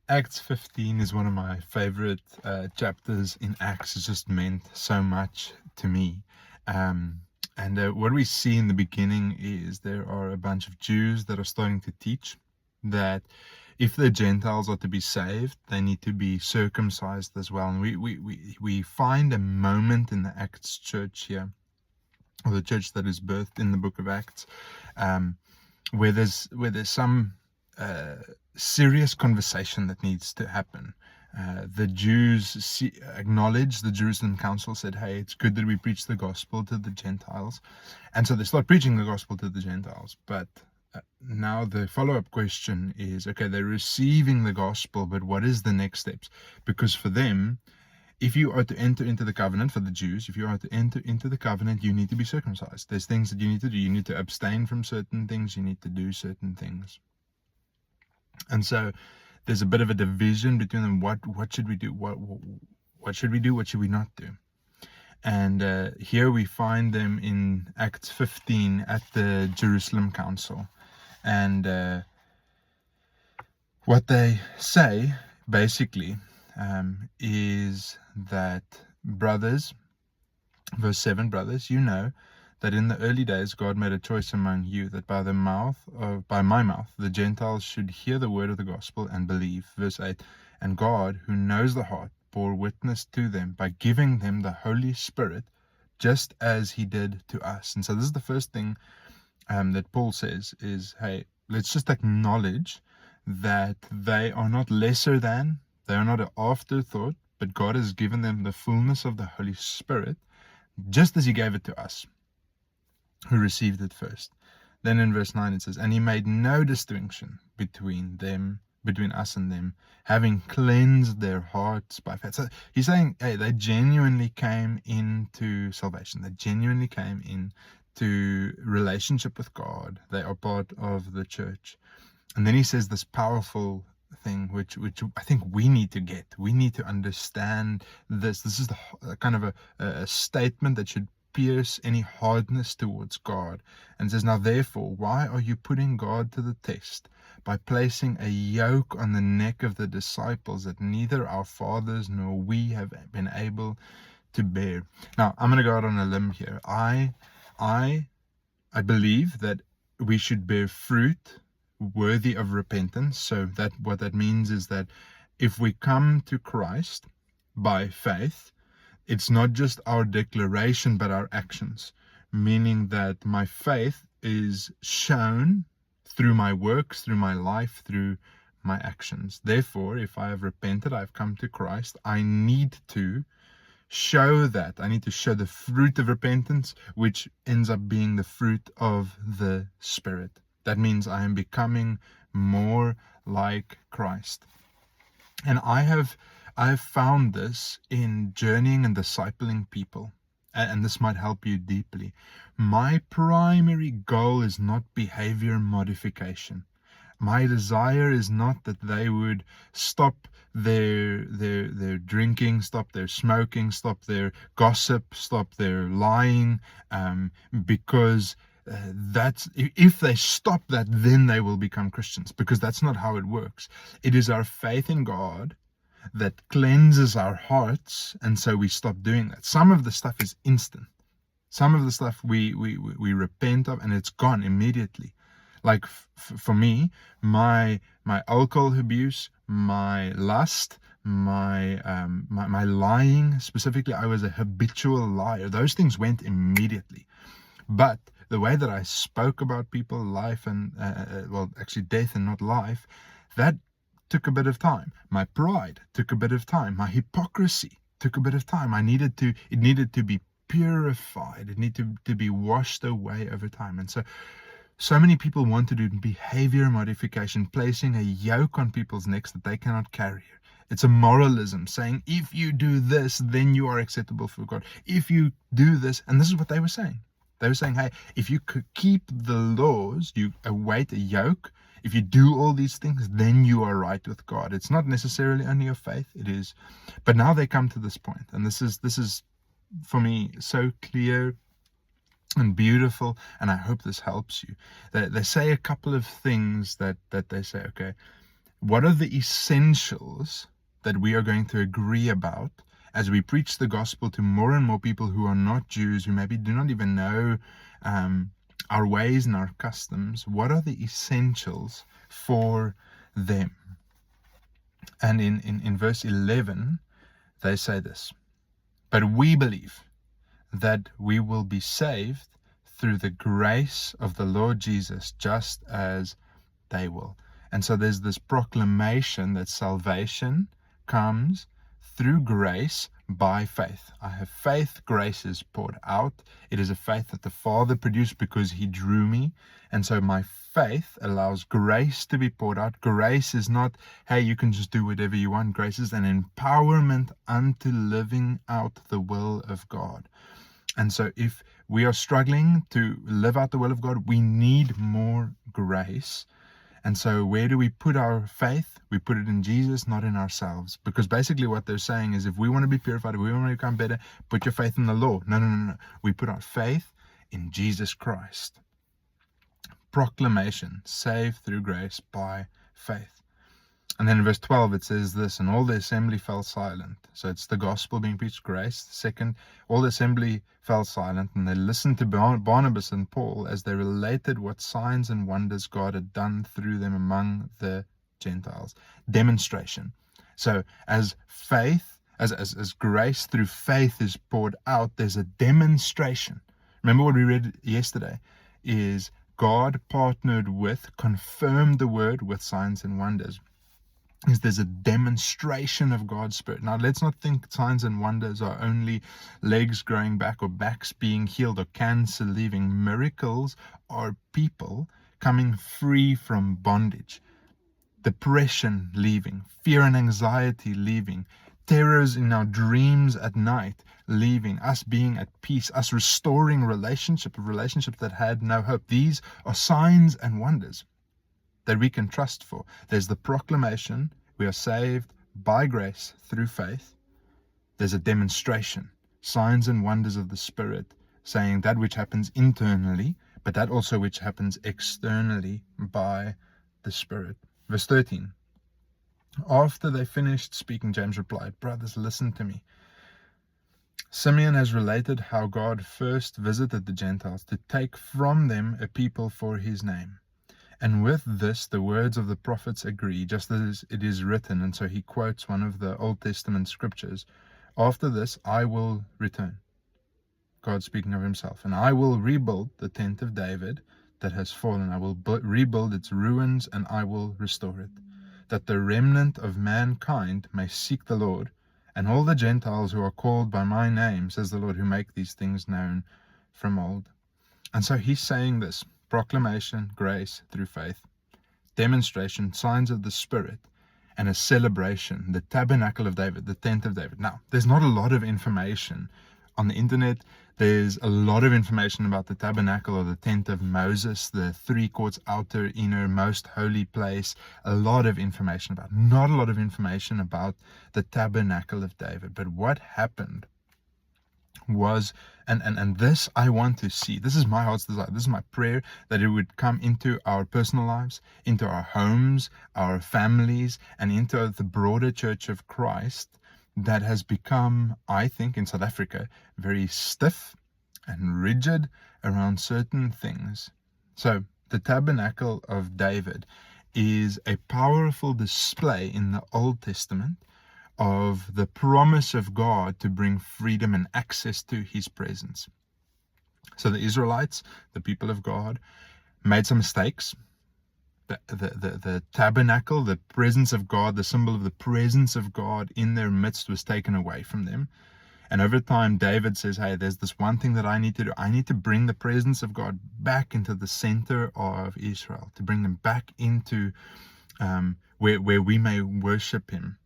Acts 15 is one of my favorite chapters in Acts. It's just meant so much to me. And what we see in the beginning is there are a bunch of Jews that are starting to teach that if the Gentiles are to be saved, they need to be circumcised as well. And we find a moment in the Acts church here, or the church that is birthed in the book of Acts, um, where there's some serious conversation that needs to happen. The Jews acknowledge, the Jerusalem Council said, hey, it's good that we preach the gospel to the Gentiles. And so they start preaching the gospel to the Gentiles. But now the follow-up question is, okay, they're receiving the gospel, but what is the next steps? Because for them, if you are to enter into the covenant, for the Jews, if you are to enter into the covenant, you need to be circumcised. There's things that you need to do. You need to abstain from certain things. You need to do certain things. And so there's a bit of a division between them. What should we do? What should we do? What should we not do? And here we find them in Acts 15 at the Jerusalem Council. And what they say, basically, is that, brothers, verse 7, brothers, you know that in the early days God made a choice among you that by my mouth the Gentiles should hear the word of the gospel and believe. Verse 8, and God, who knows the heart, bore witness to them by giving them the Holy Spirit, just as he did to us. And so this is the first thing that Paul says is, hey, let's just acknowledge that they are not lesser than, they are not an afterthought, but God has given them the fullness of the Holy Spirit, just as he gave it to us, who received it first. Then in verse 9 it says, and he made no distinction between us and them, having cleansed their hearts by faith. So he's saying, hey, they genuinely came into salvation. They genuinely came into relationship with God. They are part of the church. And then he says this powerful thing, which I think we need to get. We need to understand this. This is the kind of a statement that should pierce any hardness towards God. And says, now therefore, why are you putting God to the test by placing a yoke on the neck of the disciples that neither our fathers nor we have been able to bear? Now, I'm going to go out on a limb here. I believe that we should bear fruit worthy of repentance. So that what that means is that if we come to Christ by faith, it's not just our declaration, but our actions, meaning that my faith is shown through my works, through my life, through my actions. Therefore, if I have repented, I've come to Christ, I need to show that. I need to show the fruit of repentance, which ends up being the fruit of the Spirit. That means I am becoming more like Christ. And I have found this in journeying and discipling people, and this might help you deeply. My primary goal is not behavior modification. My desire is not that they would stop their drinking, stop their smoking, stop their gossip, stop their lying, because that's, if they stop that, then they will become Christians, because that's not how it works. It is our faith in God that cleanses our hearts, and so we stop doing that. Some of the stuff is instant. Some of the stuff we repent of, and it's gone immediately. Like for me, my alcohol abuse, my lust, my lying, specifically, I was a habitual liar. Those things went immediately. But the way that I spoke about people, life, and well, actually death and not life, that took a bit of time. My pride took a bit of time. My hypocrisy took a bit of time. It needed to be purified. It needed to be washed away over time. And so many people want to do behavior modification, placing a yoke on people's necks that they cannot carry. It's a moralism, saying, if you do this, then you are acceptable for God. If you do this, and this is what they were saying. They were saying, hey, if you could keep the laws, you await a yoke. If you do all these things, then you are right with God. It's not necessarily only your faith, it is. But now they come to this point, and this is for me so clear and beautiful, and I hope this helps you. They say a couple of things that they say, okay, What are the essentials that we are going to agree about as we preach the gospel to more and more people who are not Jews, who maybe do not even know our ways and our customs? What are the essentials for them? And in verse 11, they say this: "But we believe that we will be saved through the grace of the Lord Jesus, just as they will." And so there's this proclamation that salvation comes through grace by faith. I have faith, grace is poured out. It is a faith that the Father produced because He drew me. And so my faith allows grace to be poured out. Grace is not, hey, you can just do whatever you want. Grace is an empowerment unto living out the will of God. And so if we are struggling to live out the will of God, we need more grace. And so where do we put our faith? We put it in Jesus, not in ourselves. Because basically what they're saying is, if we want to be purified, if we want to become better, put your faith in the law. No. We put our faith in Jesus Christ. Proclamation, saved through grace by faith. And then in verse 12 it says this: "And all the assembly fell silent." So it's the gospel being preached, grace. Second, all the assembly fell silent, and they listened to Barnabas and Paul as they related what signs and wonders God had done through them among the Gentiles. Demonstration. So as faith, as grace through faith is poured out, there's a demonstration. Remember what we read yesterday is God partnered with, confirmed the word with signs and wonders. Is there's a demonstration of God's Spirit. Now, let's not think signs and wonders are only legs growing back or backs being healed or cancer leaving. Miracles are people coming free from bondage, depression leaving, fear and anxiety leaving, terrors in our dreams at night leaving, us being at peace, us restoring relationships that had no hope. These are signs and wonders that we can trust for. There's the proclamation, we are saved by grace through faith. There's a demonstration, signs and wonders of the Spirit, saying that which happens internally, but that also which happens externally by the Spirit. Verse 13, after they finished speaking, James replied, "Brothers, listen to me. Simeon has related how God first visited the Gentiles to take from them a people for His name. And with this, the words of the prophets agree, just as it is written." And so he quotes one of the Old Testament scriptures. "After this, I will return." God speaking of Himself. "And I will rebuild the tent of David that has fallen. I will rebuild its ruins, and I will restore it, that the remnant of mankind may seek the Lord, and all the Gentiles who are called by my name, says the Lord, who make these things known from old." And so he's saying this: proclamation, grace through faith, demonstration, signs of the Spirit, and a celebration, the tabernacle of David, the tent of David. Now, there's not a lot of information on the internet. There's a lot of information about the tabernacle or the tent of Moses, the 3 courts, outer, inner, most holy place. A lot of information about, not a lot of information about the tabernacle of David. But what happened was, and this I want to see, this is my heart's desire, this is my prayer, that it would come into our personal lives, into our homes, our families, and into the broader church of Christ that has become, I think, in South Africa, very stiff and rigid around certain things. So the tabernacle of David is a powerful display in the Old Testament of the promise of God to bring freedom and access to His presence. So the Israelites, the people of God, made some mistakes. The tabernacle, the presence of God, the symbol of the presence of God in their midst, was taken away from them. And over time, David says, hey, there's this one thing that I need to do. I need to bring the presence of God back into the center of Israel, to bring them back into where we may worship Him.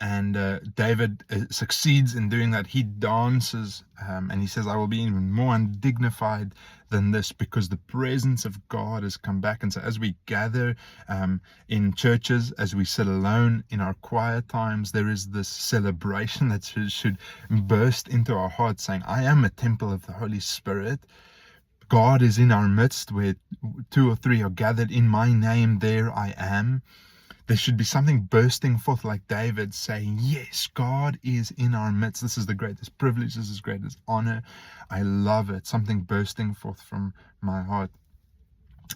And David succeeds in doing that. He dances and he says, I will be even more undignified than this, because the presence of God has come back. And so as we gather in churches, as we sit alone in our quiet times, there is this celebration that should burst into our hearts, saying, I am a temple of the Holy Spirit. God is in our midst. Where 2 or 3 are gathered in my name, there I am. there should be something bursting forth like David saying, yes, God is in our midst. This is the greatest privilege. This is the greatest honor. I love it. Something bursting forth from my heart.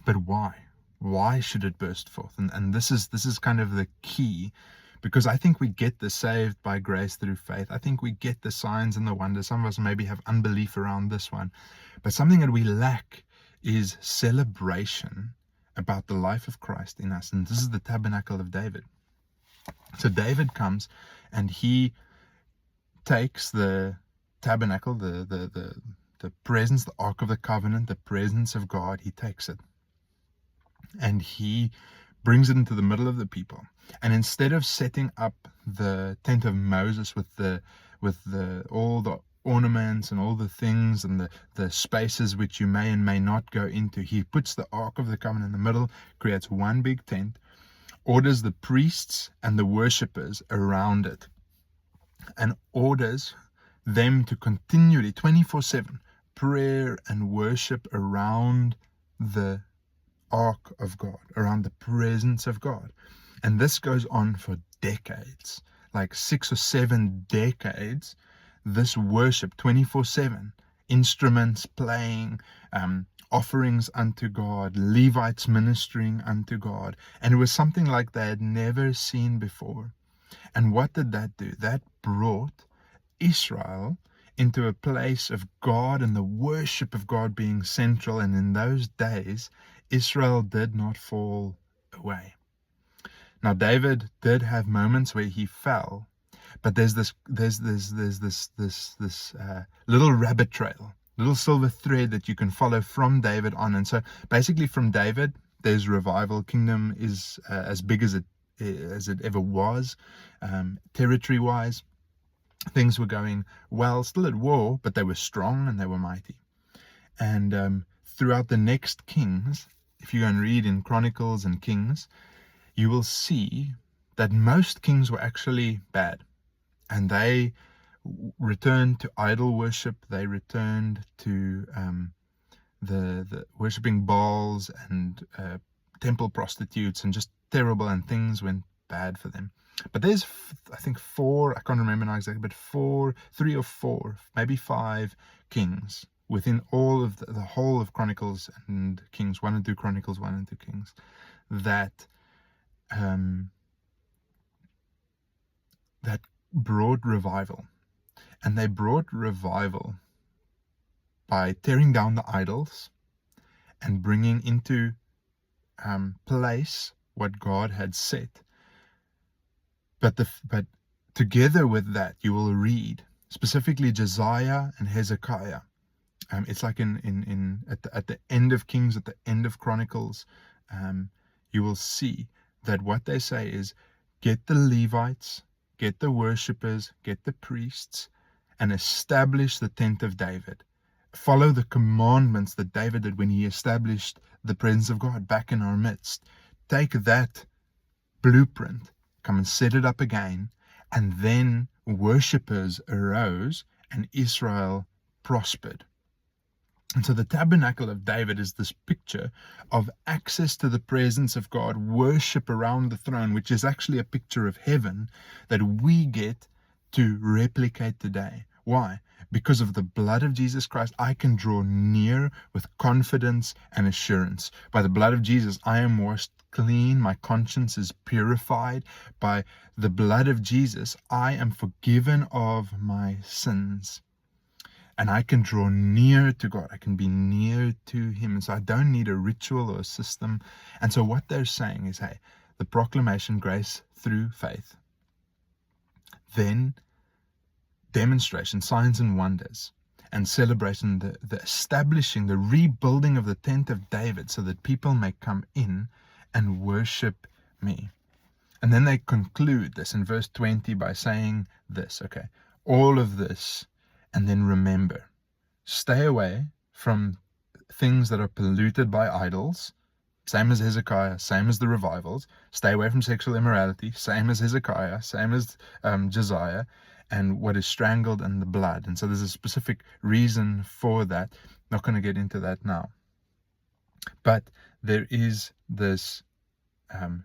But why? Why should it burst forth? And this is kind of the key, because I think we get the saved by grace through faith. I think we get the signs and the wonders. Some of us maybe have unbelief around this one. But something that we lack is celebration about the life of Christ in us. And this is the tabernacle of David. So David comes and he takes the tabernacle, the presence, the Ark of the Covenant, the presence of God. He takes it and he brings it into the middle of the people. And instead of setting up the tent of Moses with all the ornaments and all the things and the spaces which you may and may not go into, he puts the Ark of the Covenant in the middle, creates one big tent, orders the priests and the worshippers around it, and orders them to continually 24/7 prayer and worship around the Ark of God, around the presence of God. And this goes on for decades, like 6 or 7 decades. This worship 24/7, instruments playing, offerings unto God, Levites ministering unto God. And it was something like they had never seen before. And what did that do? That brought Israel into a place of God and the worship of God being central. And in those days, Israel did not fall away. Now, David did have moments where he fell, but there's this little rabbit trail, little silver thread that you can follow from David on. And so basically from David, there's revival. Kingdom is as big as it ever was, territory-wise. Things were going well, still at war, but they were strong and they were mighty. And throughout the next kings, if you go and read in Chronicles and Kings, you will see that most kings were actually bad. And they returned to idol worship. They returned to the worshipping Baals and temple prostitutes, and just terrible, and things went bad for them. But there's, I think 4, I can't remember now exactly, but 3 or 4, maybe 5 kings within all of the whole of Chronicles and Kings, 1 and 2 Chronicles, 1 and 2 Kings, that brought revival. And they brought revival by tearing down the idols and bringing into place what God had set. But together with that, you will read specifically Josiah and Hezekiah. It's like at the end of Kings, at the end of Chronicles, you will see that what they say is, get the Levites, get the worshippers, get the priests, and establish the tent of David. Follow the commandments that David did when he established the presence of God back in our midst. Take that blueprint, come and set it up again, and then worshippers arose and Israel prospered. And so the tabernacle of David is this picture of access to the presence of God, worship around the throne, which is actually a picture of heaven that we get to replicate today. Why? Because of the blood of Jesus Christ, I can draw near with confidence and assurance. By the blood of Jesus, I am washed clean. My conscience is purified. By the blood of Jesus, I am forgiven of my sins. And I can draw near to God. I can be near to Him. And so I don't need a ritual or a system. And so what they're saying is, hey, the proclamation, grace through faith. Then demonstration, signs and wonders. And celebration, the establishing, the rebuilding of the tent of David so that people may come in and worship me. And then they conclude this in verse 20 by saying this, okay, all of this. And then remember, stay away from things that are polluted by idols, same as Hezekiah, same as the revivals. Stay away from sexual immorality, same as Hezekiah, same as Josiah, and what is strangled and the blood. And so there's a specific reason for that. Not going to get into that now. But there is this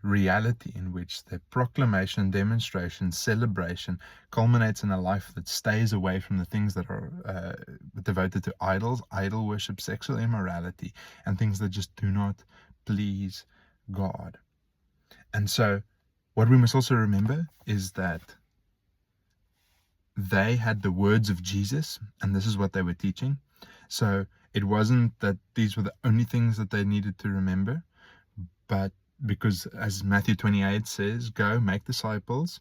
reality in which the proclamation, demonstration, celebration culminates in a life that stays away from the things that are devoted to idols, idol worship, sexual immorality, and things that just do not please God. And so what we must also remember is that they had the words of Jesus, and this is what they were teaching. So it wasn't that these were the only things that they needed to remember, but because, as Matthew 28 says, go make disciples,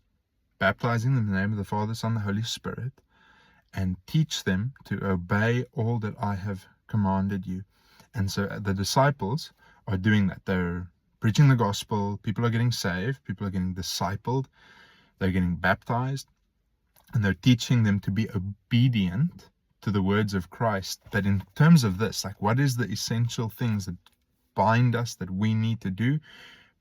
baptizing them in the name of the Father, Son, and the Holy Spirit, and teach them to obey all that I have commanded you. And so the disciples are doing that. They're preaching the gospel, people are getting saved, people are getting discipled, they're getting baptized, and they're teaching them to be obedient to the words of Christ. That in terms of this, like, what is the essential things that bind us that we need to do?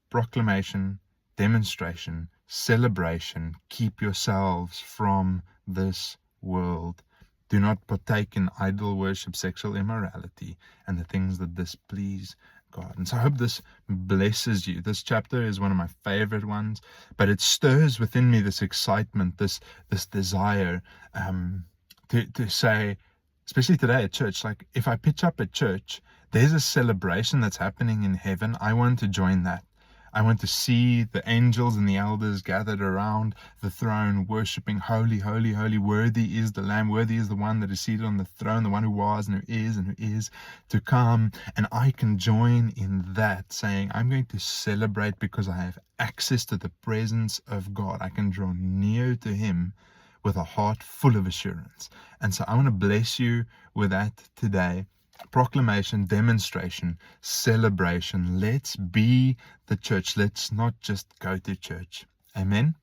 Proclamation, demonstration, celebration. Keep yourselves from this world. Do not partake in idol worship, sexual immorality, and the things that displease God. And so I hope this blesses you. This chapter is one of my favorite ones, but it stirs within me this excitement, this desire to say, especially today at church, like, if I pitch up at church, there's a celebration that's happening in heaven. I want to join that. I want to see the angels and the elders gathered around the throne, worshiping, holy, holy, holy, worthy is the Lamb, worthy is the one that is seated on the throne, the one who was and who is to come. And I can join in that, saying, I'm going to celebrate because I have access to the presence of God. I can draw near to Him with a heart full of assurance. And so I want to bless you with that today. Proclamation, demonstration, celebration. Let's be the church. Let's not just go to church. Amen.